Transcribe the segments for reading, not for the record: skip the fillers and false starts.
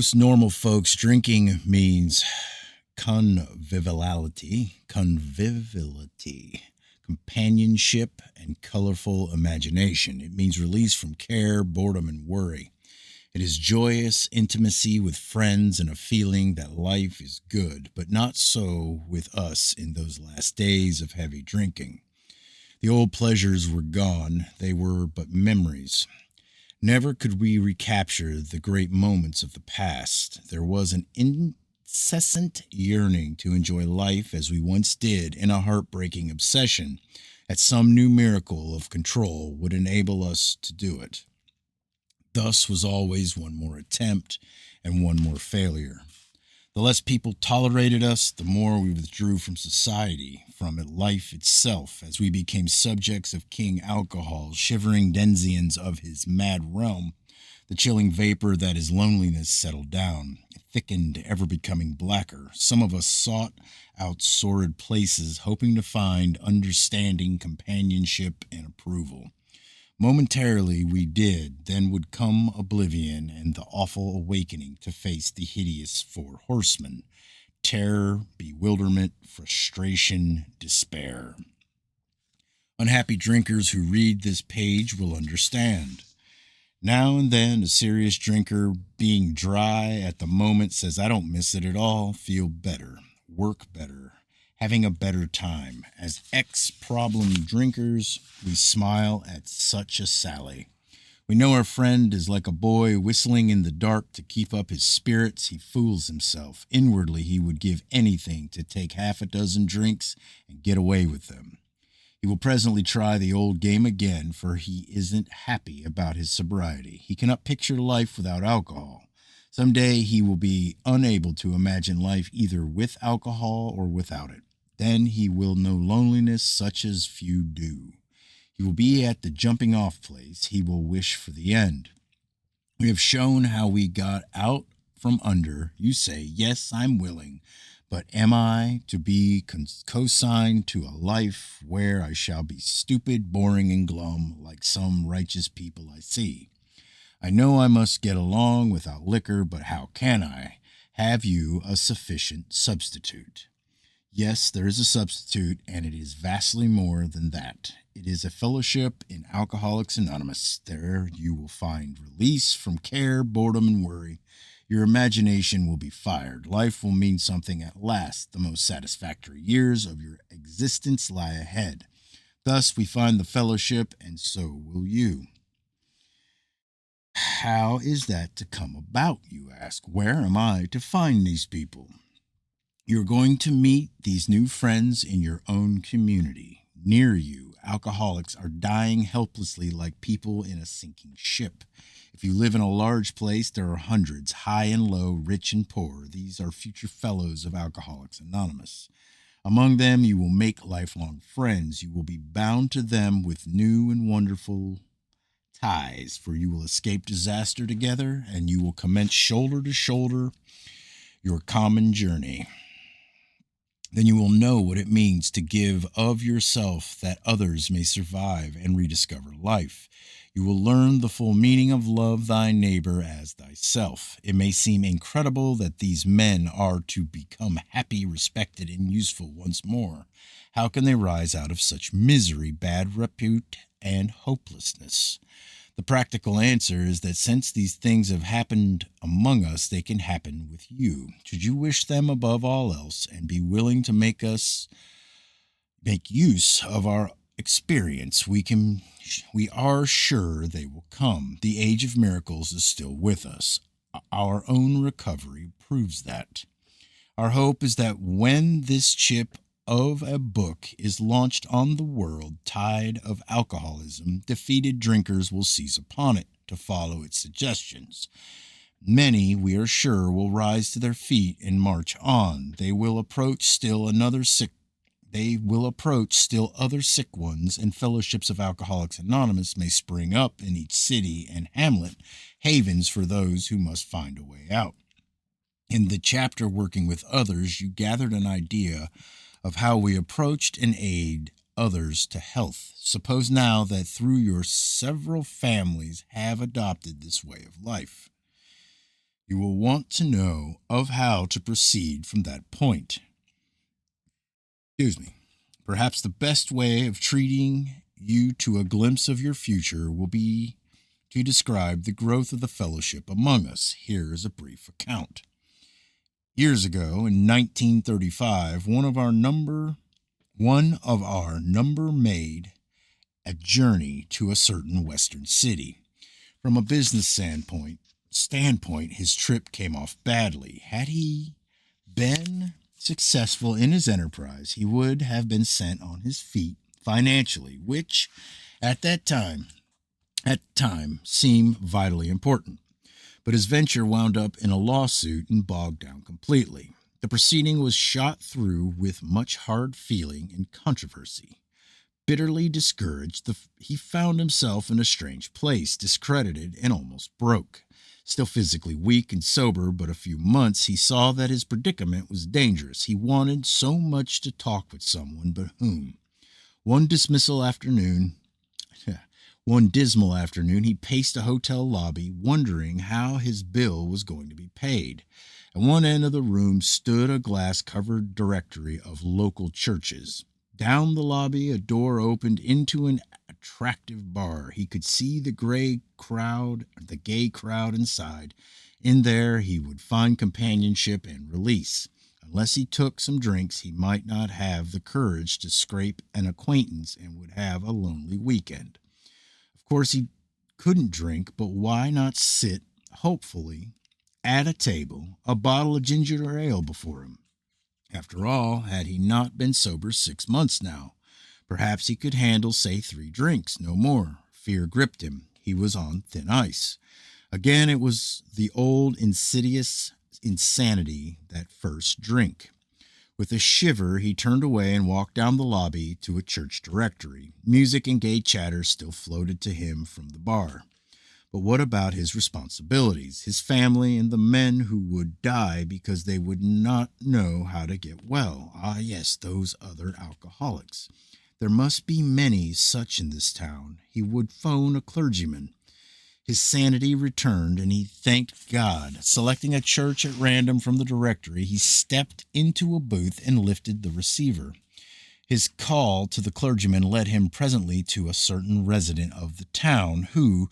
most normal folks, drinking means conviviality, companionship, and colorful imagination. It means release from care, boredom, and worry. It is joyous intimacy with friends and a feeling that life is good, but not so with us in those last days of heavy drinking. The old pleasures were gone, they were but memories. Never could we recapture the great moments of the past. There was an incessant yearning to enjoy life as we once did, in a heartbreaking obsession that some new miracle of control would enable us to do it. Thus was always one more attempt and one more failure. The less people tolerated us, the more we withdrew from society, from life itself, as we became subjects of King Alcohol, shivering denizens of his mad realm. The chilling vapor that is loneliness settled down, thickened, ever becoming blacker. Some of us sought out sordid places, hoping to find understanding, companionship, and approval. Momentarily we did, then would come oblivion and the awful awakening to face the hideous four horsemen: terror, bewilderment, frustration, despair. Unhappy drinkers who read this page will understand. Now and then a serious drinker, being dry at the moment, says, "I don't miss it at all, feel better, work better, having a better time." As ex-problem drinkers, we smile at such a sally. We know our friend is like a boy whistling in the dark to keep up his spirits. He fools himself. Inwardly, he would give anything to take half a dozen drinks and get away with them. He will presently try the old game again, for he isn't happy about his sobriety. He cannot picture life without alcohol. Some day he will be unable to imagine life either with alcohol or without it. Then he will know loneliness such as few do. He will be at the jumping-off place. He will wish for the end. We have shown how we got out from under. You say, "Yes, I'm willing. But am I to be consigned to a life where I shall be stupid, boring, and glum, like some righteous people I see? I know I must get along without liquor, but how can I? Have you a sufficient substitute?" Yes, there is a substitute, and it is vastly more than that. It is a fellowship in Alcoholics Anonymous. There you will find release from care, boredom, and worry. Your imagination will be fired. Life will mean something at last. The most satisfactory years of your existence lie ahead. Thus we find the fellowship, and so will you. How is that to come about, you ask? Where am I to find these people? You're going to meet these new friends in your own community. Near you, alcoholics are dying helplessly like people in a sinking ship. If you live in a large place, there are hundreds, high and low, rich and poor. These are future fellows of Alcoholics Anonymous. Among them, you will make lifelong friends. You will be bound to them with new and wonderful ties, for you will escape disaster together, and you will commence shoulder to shoulder your common journey. Then you will know what it means to give of yourself that others may survive and rediscover life. You will learn the full meaning of love thy neighbor as thyself. It may seem incredible that these men are to become happy, respected, and useful once more. How can they rise out of such misery, bad repute, and hopelessness? The practical answer is that since these things have happened among us, they can happen with you. Should you wish them above all else and be willing to make use of our experience, we are sure they will come. The age of miracles is still with us. Our own recovery proves that. Our hope is that when this chip of a book is launched on the world tide of alcoholism, defeated drinkers will seize upon it to follow its suggestions. Many, we are sure, will rise to their feet and march on. They will approach still other sick ones, and fellowships of Alcoholics Anonymous may spring up in each city and hamlet, havens for those who must find a way out. In the chapter Working with Others, you gathered an idea of how we approached and aid others to health. Suppose now that through your several families have adopted this way of life. You will want to know of how to proceed from that point. Excuse me. Perhaps the best way of treating you to a glimpse of your future will be to describe the growth of the fellowship among us. Here is a brief account. Years ago, in 1935, one of our number made a journey to a certain western city. From a business standpoint, his trip came off badly. Had he been successful in his enterprise, he would have been sent on his feet financially, which at the time seemed vitally important. But his venture wound up in a lawsuit and bogged down completely. The proceeding was shot through with much hard feeling and controversy. Bitterly discouraged, he found himself in a strange place, discredited and almost broke. Still physically weak and sober but a few months, he saw that his predicament was dangerous. He wanted so much to talk with someone, but whom? One dismal afternoon, he paced a hotel lobby, wondering how his bill was going to be paid. At one end of the room stood a glass-covered directory of local churches. Down the lobby, a door opened into an attractive bar. He could see the gay crowd inside. In there, he would find companionship and release. Unless he took some drinks, he might not have the courage to scrape an acquaintance and would have a lonely weekend. Of course, he couldn't drink, but why not sit, hopefully, at a table, a bottle of ginger ale before him? After all, had he not been sober 6 months now? Perhaps he could handle, say, 3 drinks, no more. Fear gripped him. He was on thin ice. Again, it was the old insidious insanity, that first drink. With a shiver, he turned away and walked down the lobby to a church directory. Music and gay chatter still floated to him from the bar. But what about his responsibilities, his family, and the men who would die because they would not know how to get well? Ah, yes, those other alcoholics. There must be many such in this town. He would phone a clergyman. His sanity returned, and he thanked God. Selecting a church at random from the directory, he stepped into a booth and lifted the receiver. His call to the clergyman led him presently to a certain resident of the town who,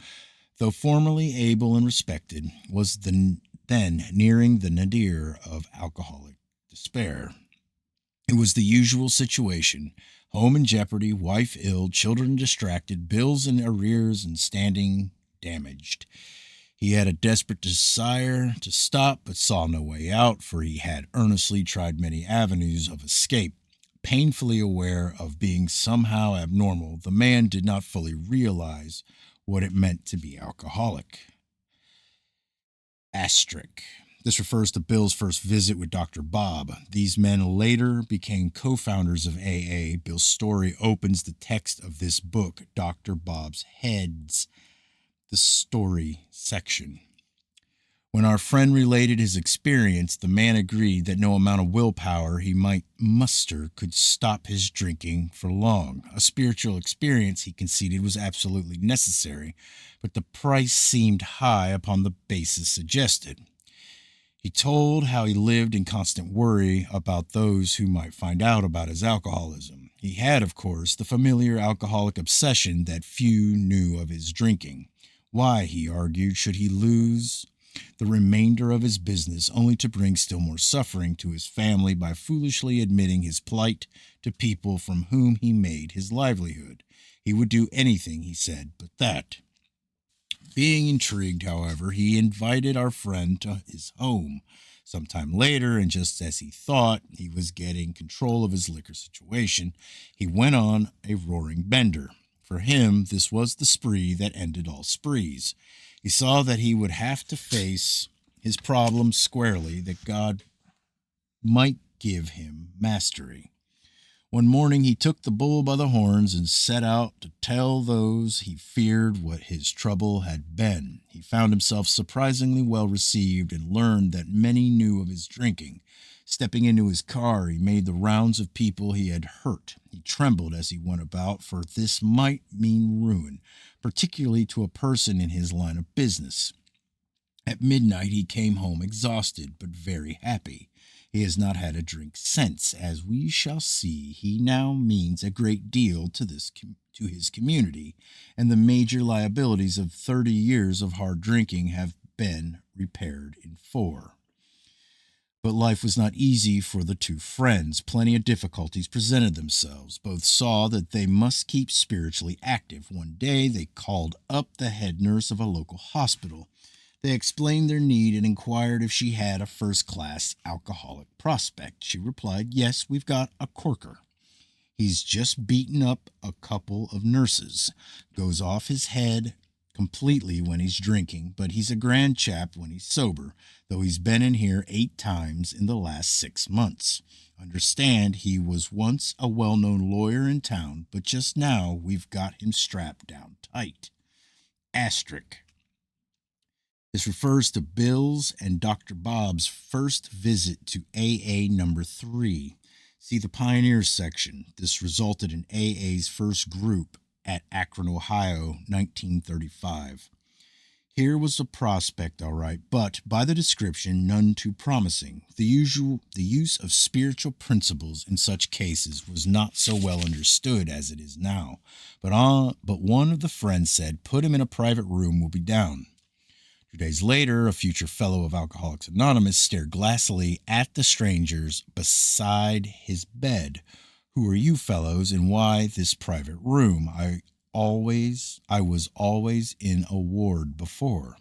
though formerly able and respected, was then nearing the nadir of alcoholic despair. It was the usual situation: home in jeopardy, wife ill, children distracted, bills in arrears, and standing damaged. He had a desperate desire to stop, but saw no way out, for he had earnestly tried many avenues of escape. Painfully aware of being somehow abnormal, the man did not fully realize what it meant to be alcoholic. Asterisk. This refers to Bill's first visit with Dr. Bob. These men later became co-founders of AA. Bill's story opens the text of this book. Dr. Bob's heads the story section. When our friend related his experience, the man agreed that no amount of willpower he might muster could stop his drinking for long. A spiritual experience, he conceded, was absolutely necessary, but the price seemed high upon the basis suggested. He told how he lived in constant worry about those who might find out about his alcoholism. He had, of course, the familiar alcoholic obsession that few knew of his drinking. Why, he argued, should he lose the remainder of his business only to bring still more suffering to his family by foolishly admitting his plight to people from whom he made his livelihood? He would do anything, he said, but that. Being intrigued, however, he invited our friend to his home. Sometime later, and just as he thought he was getting control of his liquor situation, he went on a roaring bender. For him, this was the spree that ended all sprees. He saw that he would have to face his problems squarely, that God might give him mastery. One morning he took the bull by the horns and set out to tell those he feared what his trouble had been. He found himself surprisingly well received and learned that many knew of his drinking. Stepping into his car, he made the rounds of people he had hurt. He trembled as he went about, for this might mean ruin, particularly to a person in his line of business. At midnight he came home exhausted but very happy. He has not had a drink since. As we shall see, he now means a great deal to to his community, and the major liabilities of 30 years of hard drinking have been repaired in 4. But life was not easy for the two friends. Plenty of difficulties presented themselves. Both saw that they must keep spiritually active. One day they called up the head nurse of a local hospital. They explained their need and inquired if she had a first class alcoholic prospect. She replied, "Yes, we've got a corker. He's just beaten up a couple of nurses, goes off his head completely when he's drinking, but he's a grand chap when he's sober, though he's been in here 8 times in the last 6 months. Understand, he was once a well known lawyer in town, but just now we've got him strapped down tight." Asterisk. This refers to Bill's and Dr. Bob's first visit to AA number 3. See the Pioneers section. This resulted in AA's first group at Akron, Ohio, 1935. Here was a prospect, all right, but by the description, none too promising. The use of spiritual principles in such cases was not so well understood as it is now. But one of the friends said, "Put him in a private room, we'll be down." 2 days later, a future fellow of Alcoholics Anonymous stared glassily at the strangers beside his bed. "Who are you fellows, and why this private room? I was always in a ward before."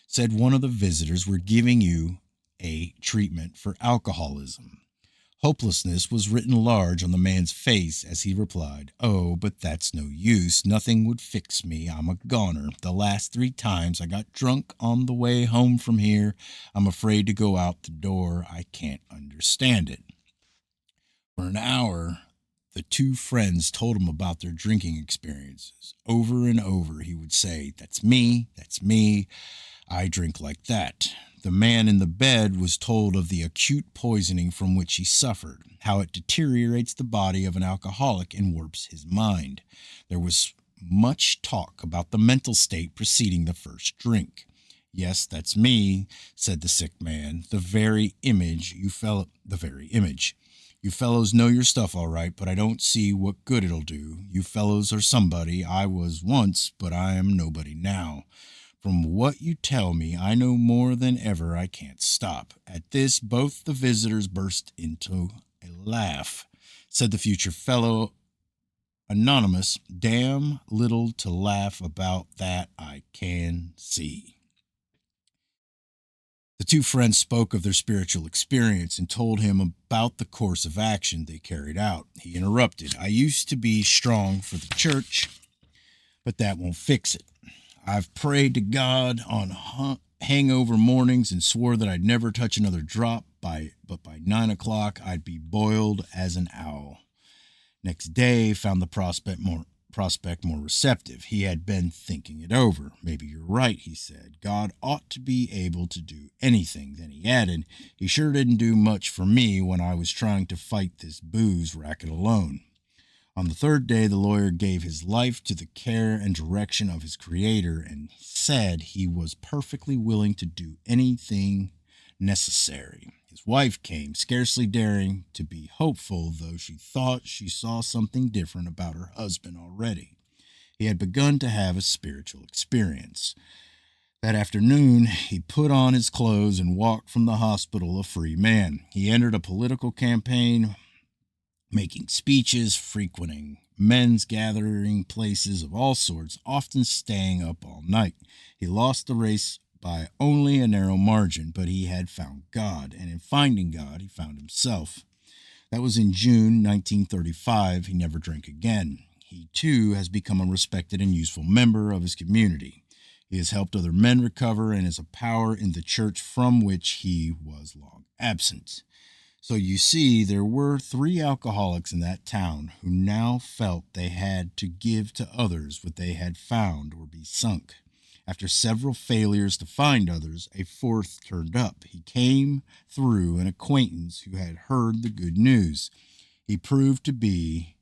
Said one of the visitors, "We're giving you a treatment for alcoholism." Hopelessness was written large on the man's face as he replied, "Oh, but that's no use. Nothing would fix me. I'm a goner. The last 3 times I got drunk on the way home from here. I'm afraid to go out the door. I can't understand it." For an hour, the two friends told him about their drinking experiences. Over and over, he would say, "That's me. That's me. I drink like that." The man in the bed was told of the acute poisoning from which he suffered, how it deteriorates the body of an alcoholic and warps his mind. There was much talk about the mental state preceding the first drink. "Yes, that's me," said the sick man. The very image. "You fellows know your stuff all right, but I don't see what good it'll do. You fellows are somebody. I was once, but I am nobody now. From what you tell me, I know more than ever. I can't stop." At this, both the visitors burst into a laugh. Said the future fellow anonymous, "Damn little to laugh about, that I can see." The two friends spoke of their spiritual experience and told him about the course of action they carried out. He interrupted, "I used to be strong for the church, but that won't fix it. I've prayed to God on hangover mornings and swore that I'd never touch another drop, but by 9 o'clock I'd be boiled as an owl." Next day found the prospect more receptive. He had been thinking it over. "Maybe you're right," he said. "God ought to be able to do anything." Then he added, "He sure didn't do much for me when I was trying to fight this booze racket alone." On the 3rd day, the lawyer gave his life to the care and direction of his Creator and said he was perfectly willing to do anything necessary. His wife came, scarcely daring to be hopeful, though she thought she saw something different about her husband already. He had begun to have a spiritual experience. That afternoon, he put on his clothes and walked from the hospital a free man. He entered a political campaign, making speeches, frequenting men's gathering places of all sorts, often staying up all night. He lost the race by only a narrow margin, but he had found God, and in finding God, he found himself. That was in June 1935. He never drank again. He, too, has become a respected and useful member of his community. He has helped other men recover and is a power in the church from which he was long absent. So you see, there were 3 alcoholics in that town who now felt they had to give to others what they had found or be sunk. After several failures to find others, a 4th turned up. He came through an acquaintance who had heard the good news. He proved to be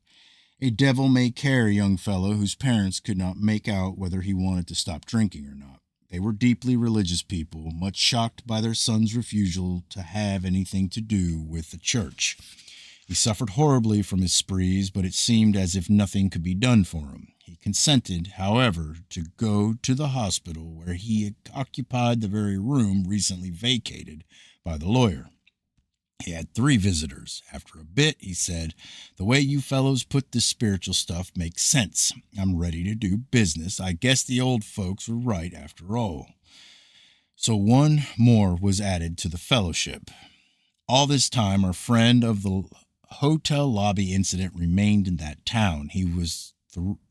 a devil-may-care young fellow whose parents could not make out whether he wanted to stop drinking or not. They were deeply religious people, much shocked by their son's refusal to have anything to do with the church. He suffered horribly from his sprees, but it seemed as if nothing could be done for him. He consented, however, to go to the hospital where he had occupied the very room recently vacated by the lawyer. He had 3 visitors. After a bit, he said, "The way you fellows put this spiritual stuff makes sense. I'm ready to do business. I guess the old folks were right after all." So one more was added to the fellowship. All this time, our friend of the hotel lobby incident remained in that town. He was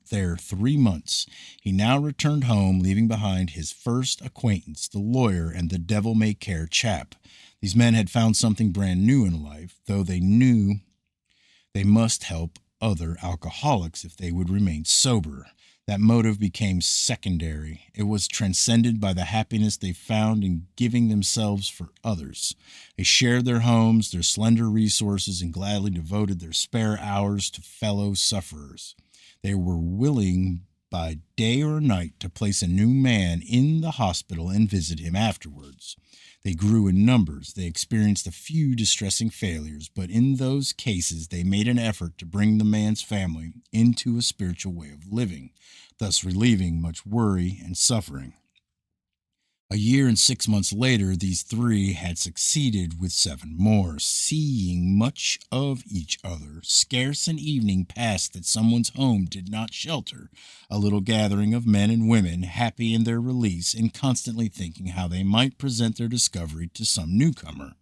there 3 months. He now returned home, leaving behind his first acquaintance, the lawyer, and the devil-may-care chap. These men had found something brand new in life, though they knew they must help other alcoholics if they would remain sober. That motive became secondary. It was transcended by the happiness they found in giving themselves for others. They shared their homes, their slender resources, and gladly devoted their spare hours to fellow sufferers. They were willing by day or night to place a new man in the hospital and visit him afterwards. They grew in numbers. They experienced a few distressing failures, but in those cases they made an effort to bring the man's family into a spiritual way of living, thus relieving much worry and suffering. A year and 6 months later, these 3 had succeeded with 7 more. Seeing much of each other, scarce an evening passed that someone's home did not shelter a little gathering of men and women, happy in their release and constantly thinking how they might present their discovery to some newcomer.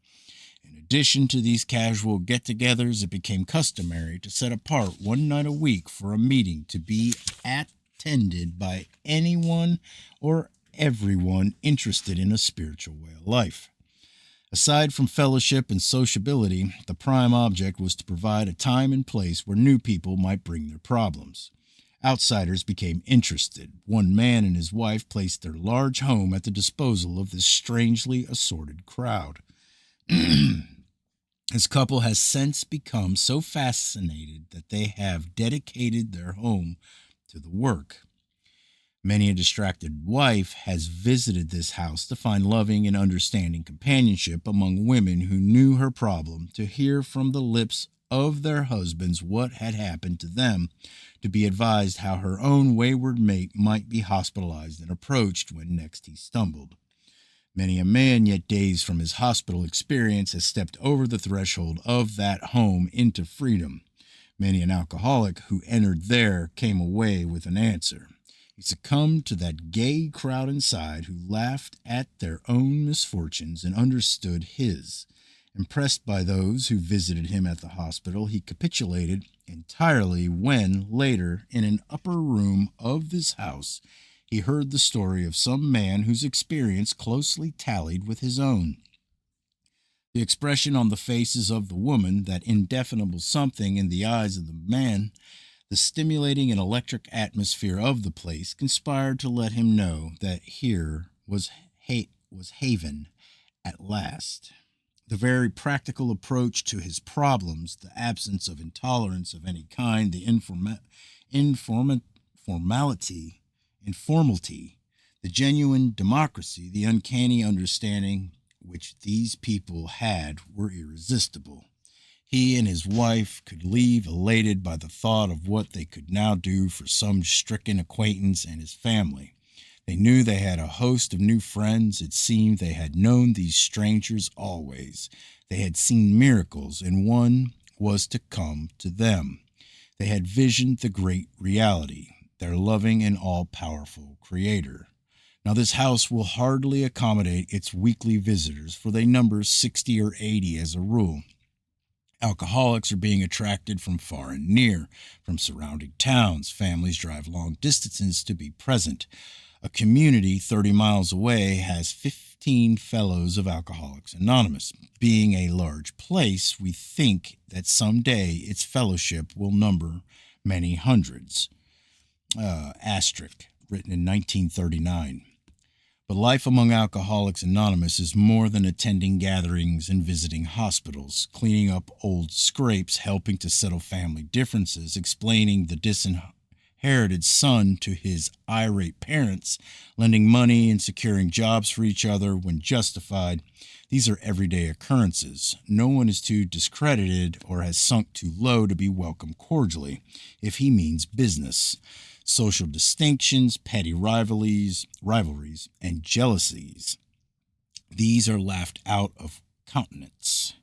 In addition to these casual get-togethers, it became customary to set apart one night a week for a meeting to be attended by anyone or everyone interested in a spiritual way of life. Aside from fellowship and sociability, the prime object was to provide a time and place where new people might bring their problems. Outsiders became interested. One man and his wife placed their large home at the disposal of this strangely assorted crowd. This couple has since become so fascinated that they have dedicated their home to the work. Many a distracted wife has visited this house to find loving and understanding companionship among women who knew her problem, to hear from the lips of their husbands what had happened to them, to be advised how her own wayward mate might be hospitalized and approached when next he stumbled. Many a man, yet days from his hospital experience, has stepped over the threshold of that home into freedom. Many an alcoholic who entered there came away with an answer. He succumbed to that gay crowd inside who laughed at their own misfortunes and understood his. Impressed by those who visited him at the hospital, he capitulated entirely when, later, in an upper room of this house, he heard the story of some man whose experience closely tallied with his own. The expression on the faces of the woman, that indefinable something in the eyes of the man, the stimulating and electric atmosphere of the place conspired to let him know that here was haven at last. The very practical approach to his problems, the absence of intolerance of any kind, the informality, the genuine democracy, the uncanny understanding which these people had were irresistible. He and his wife could leave elated by the thought of what they could now do for some stricken acquaintance and his family. They knew they had a host of new friends. It seemed they had known these strangers always. They had seen miracles, and one was to come to them. They had visioned the great reality, their loving and all-powerful Creator. Now this house will hardly accommodate its weekly visitors, for they number 60 or 80 as a rule. Alcoholics are being attracted from far and near, from surrounding towns. Families drive long distances to be present. A community 30 miles away has 15 fellows of Alcoholics Anonymous. Being a large place, we think that someday its fellowship will number many hundreds. Asterisk, written in 1939. But life among Alcoholics Anonymous is more than attending gatherings and visiting hospitals, cleaning up old scrapes, helping to settle family differences, explaining the inherited son to his irate parents, lending money and securing jobs for each other when justified. These are everyday occurrences. No one is too discredited or has sunk too low to be welcomed cordially if he means business. Social distinctions, petty rivalries, and jealousies. These are laughed out of countenance.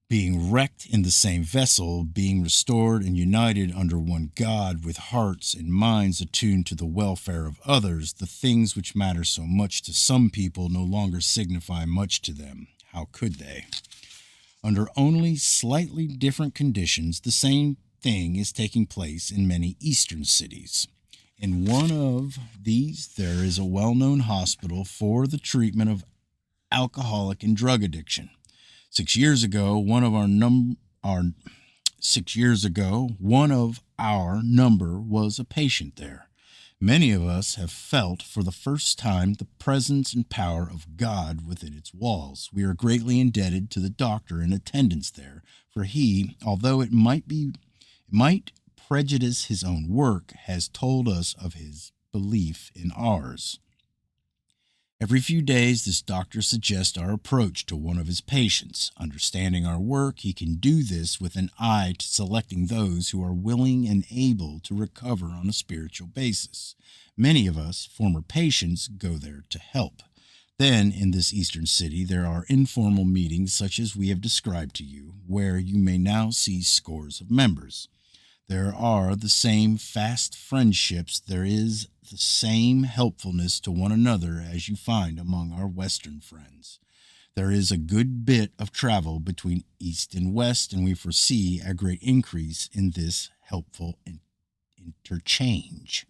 Being wrecked in the same vessel, being restored and united under one God with hearts and minds attuned to the welfare of others, the things which matter so much to some people no longer signify much to them. How could they? Under only slightly different conditions, the same thing is taking place in many eastern cities. In one of these, there is a well-known hospital for the treatment of alcoholic and drug addiction. 6 years ago, one of our number was a patient there. Many of us have felt for the first time the presence and power of God within its walls. We are greatly indebted to the doctor in attendance there, for he, although it might prejudice his own work, has told us of his belief in ours. Every few days, this doctor suggests our approach to one of his patients. Understanding our work, he can do this with an eye to selecting those who are willing and able to recover on a spiritual basis. Many of us, former patients, go there to help. Then, in this eastern city, there are informal meetings such as we have described to you, where you may now see scores of members. There are the same fast friendships. There is the same helpfulness to one another as you find among our Western friends. There is a good bit of travel between East and West, and we foresee a great increase in this helpful interchange.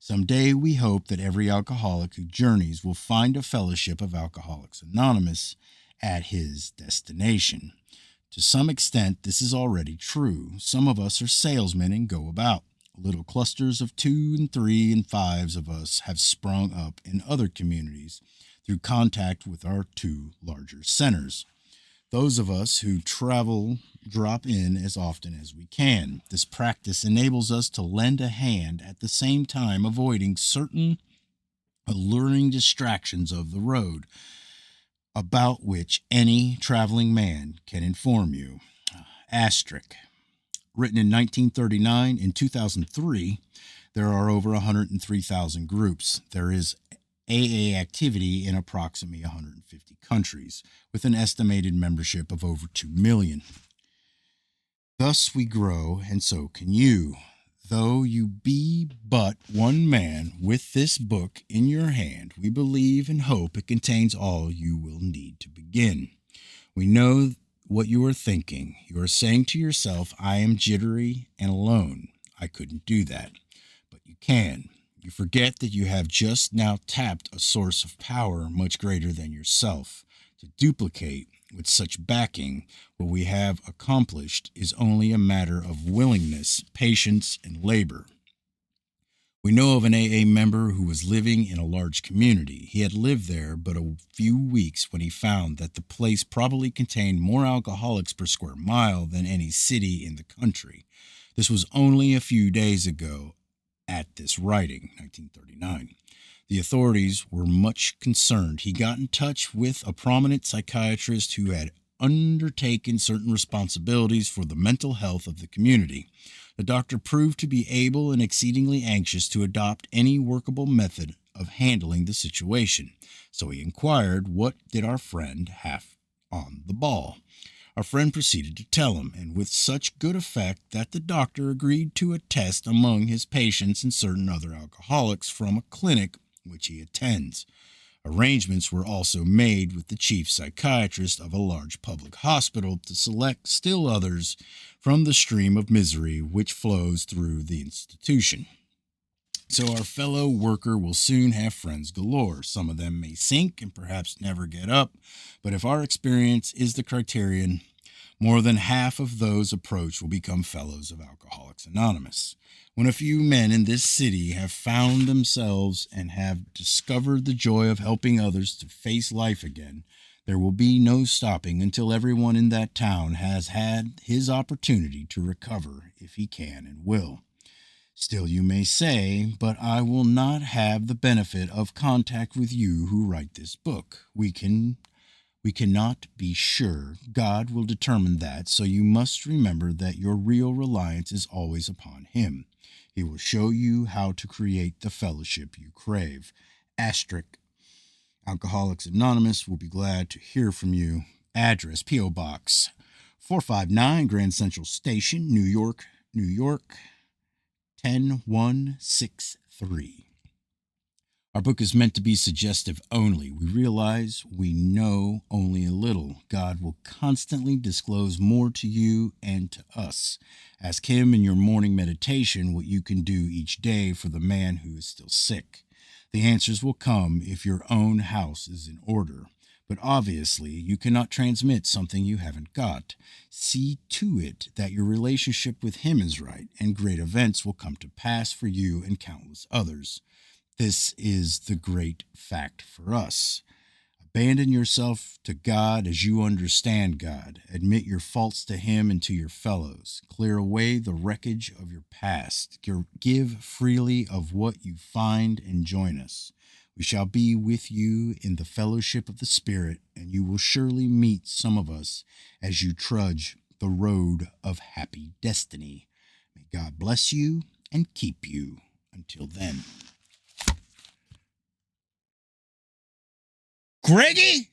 Someday we hope that every alcoholic who journeys will find a fellowship of Alcoholics Anonymous at his destination. To some extent, this is already true. Some of us are salesmen and go about. Little clusters of 2 and 3 and 5s of us have sprung up in other communities through contact with our 2 larger centers. Those of us who travel drop in as often as we can. This practice enables us to lend a hand at the same time avoiding certain alluring distractions of the road, about which any traveling man can inform you. Asterisk. Written in 1939, in 2003, there are over 103,000 groups. There is AA activity in approximately 150 countries, with an estimated membership of over 2 million. Thus we grow, and so can you. Though you be but one man, with this book in your hand, we believe and hope it contains all you will need to begin. We know what you are thinking. You are saying to yourself, I am jittery and alone. I couldn't do that. But you can. You forget that you have just now tapped a source of power much greater than yourself. To duplicate with such backing what we have accomplished is only a matter of willingness, patience, and labor. We know of an AA member who was living in a large community. He had lived there but a few weeks when he found that the place probably contained more alcoholics per square mile than any city in the country. This was only a few days ago at this writing, 1939. The authorities were much concerned. He got in touch with a prominent psychiatrist who had undertaken certain responsibilities for the mental health of the community. The doctor proved to be able and exceedingly anxious to adopt any workable method of handling the situation. So he inquired, what did our friend have on the ball? Our friend proceeded to tell him, and with such good effect that the doctor agreed to a test among his patients and certain other alcoholics from a clinic which he attends. Arrangements were also made with the chief psychiatrist of a large public hospital to select still others from the stream of misery which flows through the institution. So our fellow worker will soon have friends galore. Some of them may sink and perhaps never get up, but if our experience is the criterion, more than half of those approached will become fellows of Alcoholics Anonymous. When a few men in this city have found themselves and have discovered the joy of helping others to face life again, there will be no stopping until everyone in that town has had his opportunity to recover if he can and will. Still, you may say, but I will not have the benefit of contact with you who write this book. We cannot be sure. God will determine that, so you must remember that your real reliance is always upon Him. He will show you how to create the fellowship you crave. Asterisk. Alcoholics Anonymous will be glad to hear from you. Address P.O. Box 459 Grand Central Station, New York, New York 10163. Our book is meant to be suggestive only. We realize we know only a little. God will constantly disclose more to you and to us. Ask Him in your morning meditation what you can do each day for the man who is still sick. The answers will come if your own house is in order. But obviously, you cannot transmit something you haven't got. See to it that your relationship with Him is right, and great events will come to pass for you and countless others. This is the great fact for us. Abandon yourself to God as you understand God. Admit your faults to Him and to your fellows. Clear away the wreckage of your past. Give freely of what you find and join us. We shall be with you in the fellowship of the Spirit, and you will surely meet some of us as you trudge the road of happy destiny. May God bless you and keep you. Until then. Greggy?